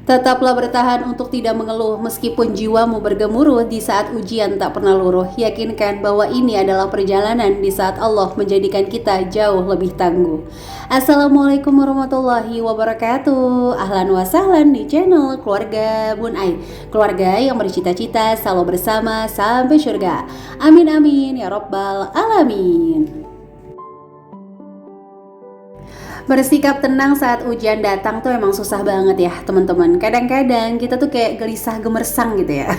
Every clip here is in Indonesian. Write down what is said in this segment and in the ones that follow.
Tetaplah bertahan untuk tidak mengeluh meskipun jiwamu bergemuruh di saat ujian tak pernah luruh. Yakinkan bahwa ini adalah perjalanan di saat Allah menjadikan kita jauh lebih tangguh. Assalamualaikum warahmatullahi wabarakatuh. Ahlan wa sahlan di channel Keluarga Bun Ai. Keluarga yang bercita-cita selalu bersama sampai surga. Amin amin ya rabbal alamin. Bersikap tenang saat ujian datang tuh emang susah banget ya teman-teman. Kadang-kadang kita tuh kayak gelisah gemersang gitu ya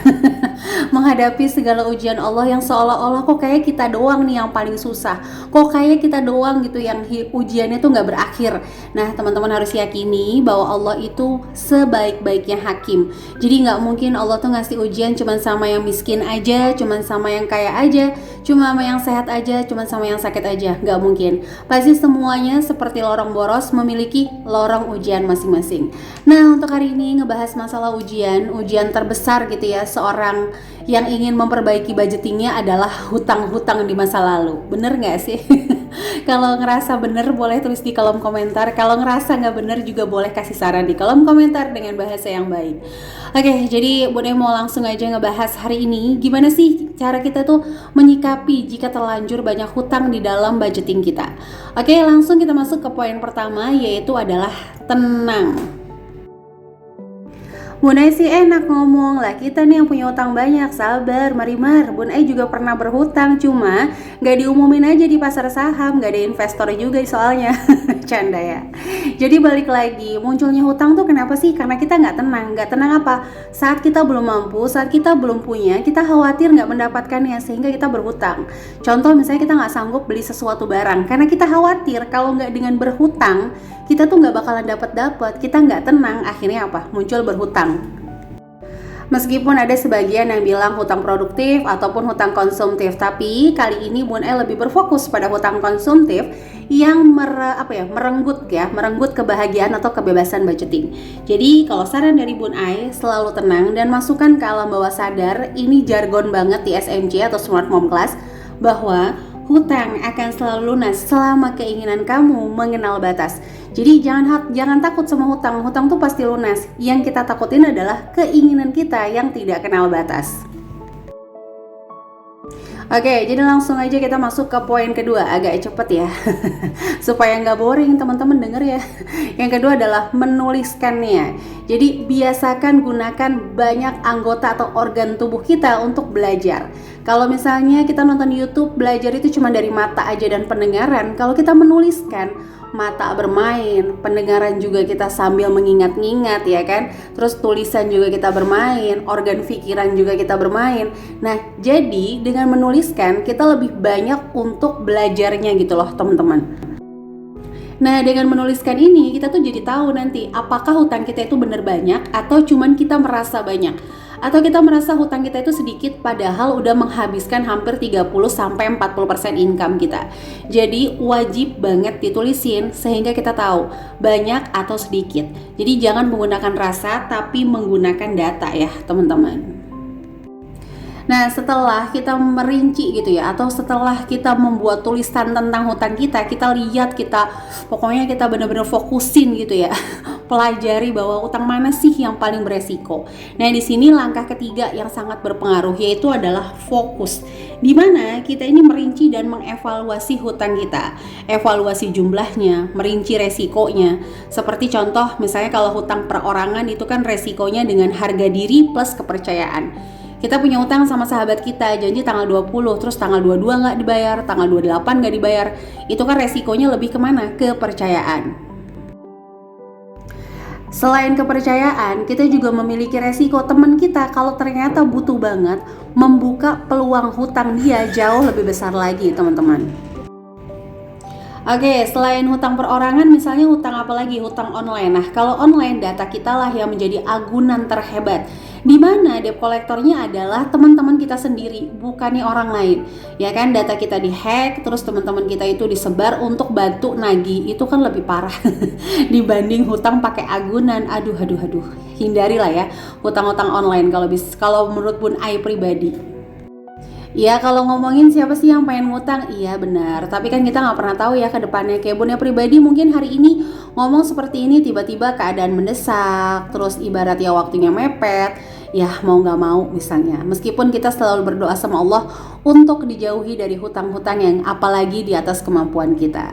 menghadapi segala ujian Allah yang seolah-olah kok kayak kita doang nih yang paling susah. Kok kayak kita doang gitu yang ujiannya tuh gak berakhir. Nah teman-teman harus yakini bahwa Allah itu sebaik-baiknya hakim. Jadi gak mungkin Allah tuh ngasih ujian cuman sama yang miskin aja, cuman sama yang kaya aja, cuma sama yang sehat aja, cuman sama yang sakit aja. Gak mungkin. Pasti semuanya seperti lorong boros memiliki lorong ujian masing-masing. Nah untuk hari ini ngebahas masalah ujian terbesar gitu ya seorang yang ingin memperbaiki budgetingnya adalah hutang-hutang di masa lalu. Bener gak sih? Kalau ngerasa bener boleh tulis di kolom komentar. Kalau ngerasa gak bener juga boleh kasih saran di kolom komentar dengan bahasa yang baik. Oke, jadi Bunda mau langsung aja ngebahas hari ini gimana sih cara kita tuh menyikapi jika terlanjur banyak hutang di dalam budgeting kita. Oke, langsung kita masuk ke poin pertama, yaitu adalah tenang. Bun Ai sih enak ngomong lah, kita nih yang punya utang banyak, sabar Marimar. Bun Ai juga pernah berhutang, cuma gak diumumin aja di pasar saham, gak ada investor juga soalnya. Canda ya. Jadi balik lagi, munculnya hutang tuh kenapa sih? Karena kita gak tenang. Gak tenang apa? Saat kita belum mampu, saat kita belum punya, kita khawatir gak mendapatkannya sehingga kita berhutang. Contoh misalnya kita gak sanggup beli sesuatu barang karena kita khawatir kalau gak dengan berhutang kita tuh gak bakalan dapat, kita gak tenang, akhirnya apa? Muncul berhutang. Meskipun ada sebagian yang bilang hutang produktif ataupun hutang konsumtif, tapi kali ini Bun Ai lebih berfokus pada hutang konsumtif yang merenggut kebahagiaan atau kebebasan budgeting. Jadi kalau saran dari Bun Ai, selalu tenang dan masukkan ke alam bawah sadar, ini jargon banget di SMC atau Smart Mom Class, bahwa hutang akan selalu lunas selama keinginan kamu mengenal batas. Jadi jangan takut sama hutang. Hutang tuh pasti lunas. Yang kita takutin adalah keinginan kita yang tidak kenal batas. Oke, jadi langsung aja kita masuk ke poin kedua. Agak cepet ya supaya nggak boring teman-teman denger ya. Yang kedua adalah menuliskannya. Jadi biasakan gunakan banyak anggota atau organ tubuh kita untuk belajar. Kalau misalnya kita nonton YouTube, belajar itu cuma dari mata aja dan pendengaran. Kalau kita menuliskan, mata bermain, pendengaran juga kita sambil mengingat-ingat ya kan. Terus tulisan juga kita bermain, organ pikiran juga kita bermain. Nah, jadi dengan menuliskan kita lebih banyak untuk belajarnya gitu loh teman-teman. Nah dengan menuliskan ini kita tuh jadi tahu nanti apakah hutang kita itu benar banyak atau cuman kita merasa banyak, atau kita merasa hutang kita itu sedikit padahal udah menghabiskan hampir 30-40% income kita. Jadi wajib banget ditulisin sehingga kita tahu banyak atau sedikit. Jadi jangan menggunakan rasa tapi menggunakan data ya teman-teman. Nah setelah kita merinci gitu ya, atau setelah kita membuat tulisan tentang hutang kita lihat, pokoknya kita benar-benar fokusin gitu ya pelajari bahwa utang mana sih yang paling beresiko. Nah di sini langkah ketiga yang sangat berpengaruh yaitu adalah fokus, dimana kita ini merinci dan mengevaluasi hutang kita, evaluasi jumlahnya, merinci resikonya. Seperti contoh misalnya kalau hutang perorangan itu kan resikonya dengan harga diri plus kepercayaan. Kita punya utang sama sahabat kita, janji tanggal 20, terus tanggal 22 nggak dibayar, tanggal 28 nggak dibayar. Itu kan resikonya lebih kemana? Kepercayaan. Selain kepercayaan, kita juga memiliki resiko teman kita kalau ternyata butuh banget membuka peluang hutang dia jauh lebih besar lagi teman-teman. Oke, selain hutang perorangan, misalnya hutang apa lagi? Hutang online. Nah, kalau online data kita lah yang menjadi agunan terhebat. Di mana debt kolektornya adalah teman-teman kita sendiri, bukannya orang lain. Ya kan, data kita dihack, terus teman-teman kita itu disebar untuk bantu nagih. Itu kan lebih parah dibanding hutang pakai agunan. Aduh. Hindarilah ya hutang-hutang online kalau menurut Bun Ai pribadi. Ya kalau ngomongin siapa sih yang pengen ngutang, iya benar. Tapi kan kita nggak pernah tahu ya ke depannya. Kayak Bun Ai pribadi mungkin hari ini ngomong seperti ini tiba-tiba keadaan mendesak, terus ibarat ya waktunya mepet, ya mau nggak mau misalnya. Meskipun kita selalu berdoa sama Allah untuk dijauhi dari hutang-hutang yang apalagi di atas kemampuan kita.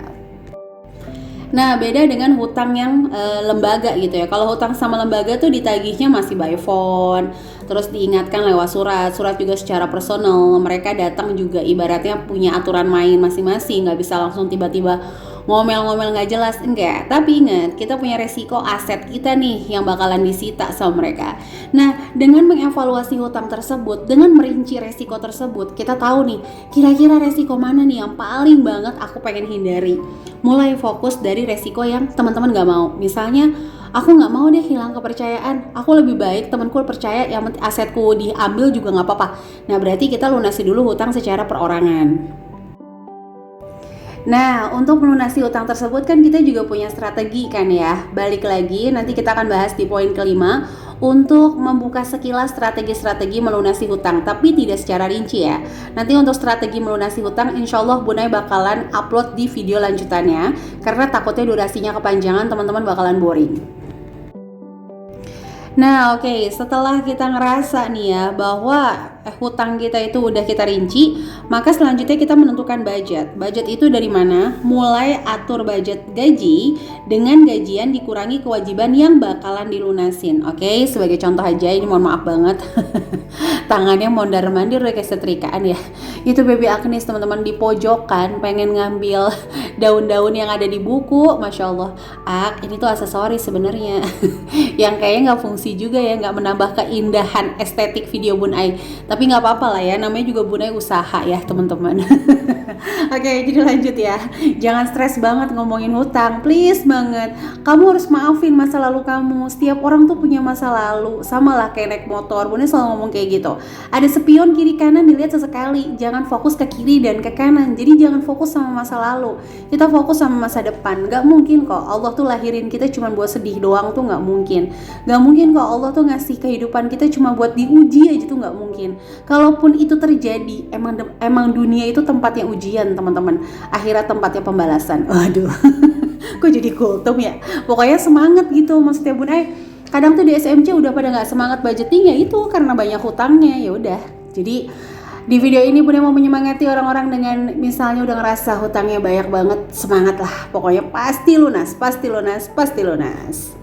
Nah, beda dengan hutang yang lembaga gitu ya. Kalau hutang sama lembaga tuh ditagihnya masih by phone, terus diingatkan lewat surat juga secara personal. Mereka datang juga ibaratnya punya aturan main masing-masing, nggak bisa langsung tiba-tiba ngomel-ngomel nggak jelas, enggak. Tapi ingat, kita punya resiko aset kita nih yang bakalan disita sama mereka. Nah, dengan mengevaluasi hutang tersebut, dengan merinci resiko tersebut, kita tahu nih, kira-kira resiko mana nih yang paling banget aku pengen hindari. Mulai fokus dari resiko yang teman-teman nggak mau. Misalnya, aku nggak mau deh hilang kepercayaan. Aku lebih baik temanku percaya yang asetku diambil juga nggak apa-apa. Nah, berarti kita lunasi dulu hutang secara perorangan. Nah, untuk melunasi utang tersebut kan kita juga punya strategi kan ya. Balik lagi, nanti kita akan bahas di poin kelima untuk membuka sekilas strategi-strategi melunasi hutang, tapi tidak secara rinci ya. Nanti untuk strategi melunasi hutang, insya Allah Bunai bakalan upload di video lanjutannya, karena takutnya durasinya kepanjangan, teman-teman bakalan boring. Nah, oke, setelah kita ngerasa nih ya bahwa hutang kita itu udah kita rinci, maka selanjutnya kita menentukan budget. Budget itu dari mana? Mulai atur budget gaji dengan gajian dikurangi kewajiban yang bakalan dilunasin. Oke, sebagai contoh aja, ini mohon maaf banget. Tangannya mondar-mandir udah kayak setrikaan ya. Itu baby Agnes teman-teman di pojokan pengen ngambil daun-daun yang ada di buku. Masya Allah, ini tuh aksesoris sebenarnya yang kayaknya nggak fungsi juga ya, nggak menambah keindahan estetik video Bunai. Tapi nggak apa-apa lah ya, namanya juga Bunai usaha ya teman-teman. Oke, jadi lanjut ya. Jangan stres banget ngomongin hutang, please banget. Kamu harus maafin masa lalu kamu. Setiap orang tuh punya masa lalu, sama lah kayak naik motor. Bunai selalu ngomong kayak gitu. Ada spion kiri kanan, dilihat sesekali. Jangan fokus ke kiri dan ke kanan. Jadi jangan fokus sama masa lalu. Kita fokus sama masa depan. Gak mungkin kok Allah tuh lahirin kita cuma buat sedih doang, tuh gak mungkin. Gak mungkin kok Allah tuh ngasih kehidupan kita cuma buat diuji aja, tuh gak mungkin. Kalaupun itu terjadi, emang dunia itu tempatnya ujian teman-teman. Akhirat tempatnya pembalasan. Waduh, kok jadi kultum ya. Pokoknya semangat gitu maksudnya Bunai. Kadang tuh di SMC udah pada nggak semangat budgeting ya, itu karena banyak hutangnya. Ya udah, jadi di video ini Bunda mau menyemangati orang-orang dengan misalnya udah ngerasa hutangnya banyak banget, semangat lah. Pokoknya pasti lunas, pasti lunas, pasti lunas.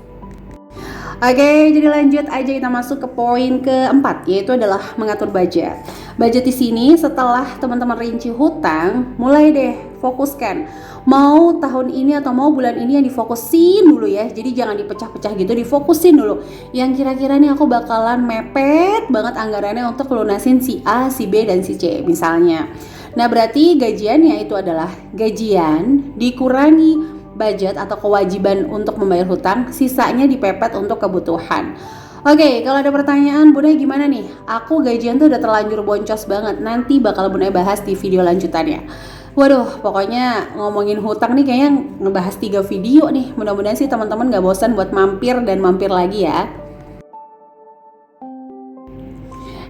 Oke, jadi lanjut aja kita masuk ke poin keempat, yaitu adalah mengatur budget. Budget di sini setelah teman-teman rinci hutang, mulai deh fokuskan. Mau tahun ini atau mau bulan ini yang difokusin dulu ya. Jadi jangan dipecah-pecah gitu, difokusin dulu. Yang kira-kira nih aku bakalan mepet banget anggarannya untuk lunasin si A, si B, dan si C misalnya. Nah, berarti gajiannya itu adalah gajian dikurangi budget atau kewajiban untuk membayar hutang, sisanya dipepet untuk kebutuhan. Oke, kalau ada pertanyaan, Bunda gimana nih? Aku gajian tuh udah terlanjur boncos banget. Nanti bakal Bunda bahas di video lanjutannya. Waduh, pokoknya ngomongin hutang nih kayaknya ngebahas 3 video nih. Mudah-mudahan sih teman-teman gak bosan buat mampir dan mampir lagi ya.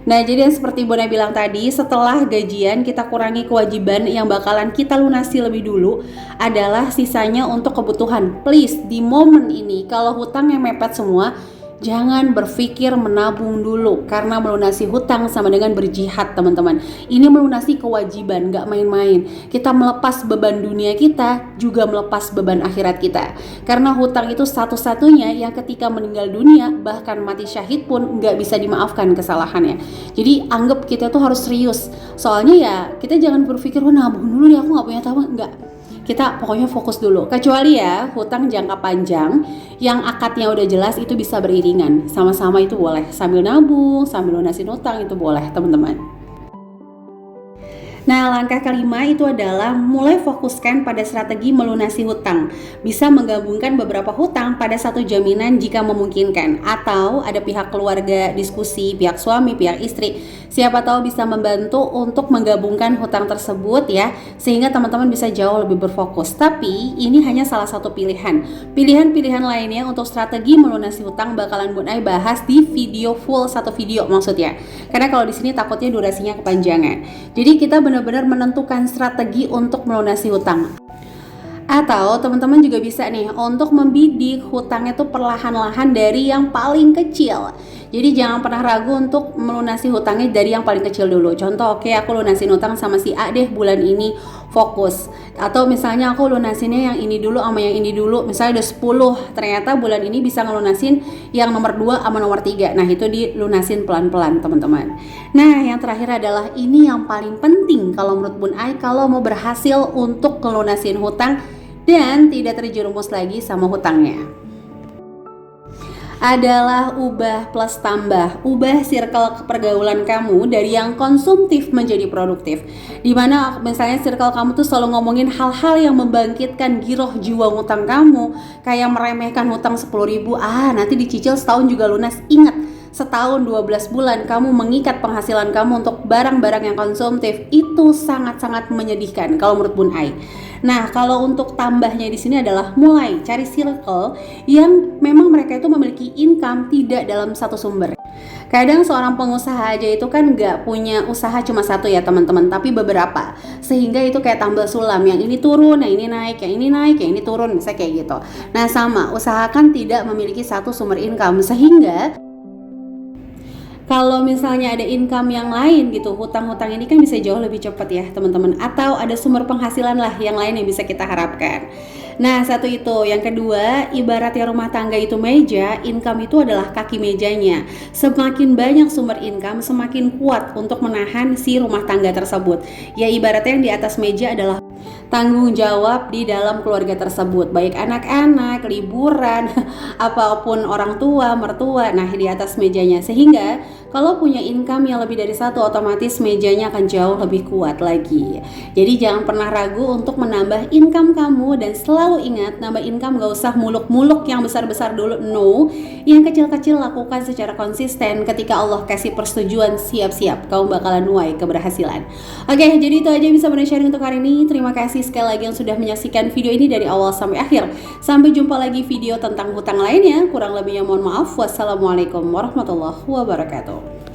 Nah, jadi yang seperti Bona bilang tadi, setelah gajian kita kurangi kewajiban yang bakalan kita lunasi lebih dulu adalah sisanya untuk kebutuhan. Please, di momen ini kalau hutang yang mepet semua, jangan berpikir menabung dulu, karena melunasi hutang sama dengan berjihad teman-teman. Ini melunasi kewajiban, gak main-main. Kita melepas beban dunia kita, juga melepas beban akhirat kita. Karena hutang itu satu-satunya yang ketika meninggal dunia, bahkan mati syahid pun gak bisa dimaafkan kesalahannya. Jadi anggap kita tuh harus serius. Soalnya ya kita jangan berpikir, nabung dulu ya, aku gak punya tabungan. Enggak. Kita pokoknya fokus dulu, kecuali ya hutang jangka panjang yang akadnya udah jelas, itu bisa beriringan, sama-sama itu boleh, sambil nabung, sambil lunasin hutang itu boleh teman-teman. Nah, langkah kelima itu adalah mulai fokuskan pada strategi melunasi hutang. Bisa menggabungkan beberapa hutang pada satu jaminan jika memungkinkan, atau ada pihak keluarga diskusi, pihak suami, pihak istri, siapa tahu bisa membantu untuk menggabungkan hutang tersebut ya, sehingga teman-teman bisa jauh lebih berfokus. Tapi ini hanya salah satu pilihan. Pilihan-pilihan lainnya untuk strategi melunasi hutang bakalan Bunai bahas di video full, satu video maksudnya. Karena kalau di sini takutnya durasinya kepanjangan. Jadi kita benar-benar menentukan strategi untuk melunasi hutang. Atau teman-teman juga bisa nih untuk membidik hutangnya tuh perlahan-lahan dari yang paling kecil. Jadi jangan pernah ragu untuk melunasi hutangnya dari yang paling kecil dulu. Contoh, oke, aku lunasin hutang sama si A deh bulan ini, fokus. Atau misalnya aku lunasinnya yang ini dulu sama yang ini dulu, misalnya udah 10, ternyata bulan ini bisa ngelunasin yang nomor 2 sama nomor 3. Nah, itu dilunasin pelan-pelan teman-teman. Nah, yang terakhir adalah ini yang paling penting kalau menurut Bun Ai, kalau mau berhasil untuk ngelunasin hutang dan tidak terjerumus lagi sama hutangnya, adalah ubah plus tambah. Ubah circle pergaulan kamu dari yang konsumtif menjadi produktif. Dimana misalnya circle kamu tuh selalu ngomongin hal-hal yang membangkitkan giroh jiwa ngutang kamu, kayak meremehkan hutang 10.000, nanti dicicil setahun juga lunas. Ingat, setahun 12 bulan kamu mengikat penghasilan kamu untuk barang-barang yang konsumtif, itu sangat-sangat menyedihkan kalau menurut Bun Ai. Nah, kalau untuk tambahnya di sini adalah mulai cari circle yang memang mereka itu memiliki income tidak dalam satu sumber. Kadang seorang pengusaha aja itu kan nggak punya usaha cuma satu ya teman-teman, tapi beberapa. Sehingga itu kayak tambal sulam, yang ini turun, yang ini naik, yang ini naik, yang ini turun, misalnya kayak gitu. Nah sama, usahakan tidak memiliki satu sumber income, sehingga kalau misalnya ada income yang lain gitu, hutang-hutang ini kan bisa jauh lebih cepat ya teman-teman. Atau ada sumber penghasilan lah yang lain yang bisa kita harapkan. Nah, satu itu. Yang kedua, ibaratnya rumah tangga itu meja, income itu adalah kaki mejanya. Semakin banyak sumber income, semakin kuat untuk menahan si rumah tangga tersebut. Ya ibaratnya yang di atas meja adalah tanggung jawab di dalam keluarga tersebut, baik anak-anak, liburan, apapun orang tua, mertua, nah di atas mejanya. Sehingga kalau punya income yang lebih dari satu, otomatis mejanya akan jauh lebih kuat lagi. Jadi jangan pernah ragu untuk menambah income kamu, dan selalu ingat, nambah income gak usah muluk-muluk yang besar-besar dulu, no. Yang kecil-kecil lakukan secara konsisten. Ketika Allah kasih persetujuan, siap-siap kamu bakalan nuai keberhasilan. Oke, jadi itu aja bisa Bunda sharing untuk hari ini. Terima kasih sekali lagi yang sudah menyaksikan video ini dari awal sampai akhir. Sampai jumpa lagi video tentang hutang lainnya. Kurang lebihnya mohon maaf. Wassalamualaikum warahmatullahi wabarakatuh.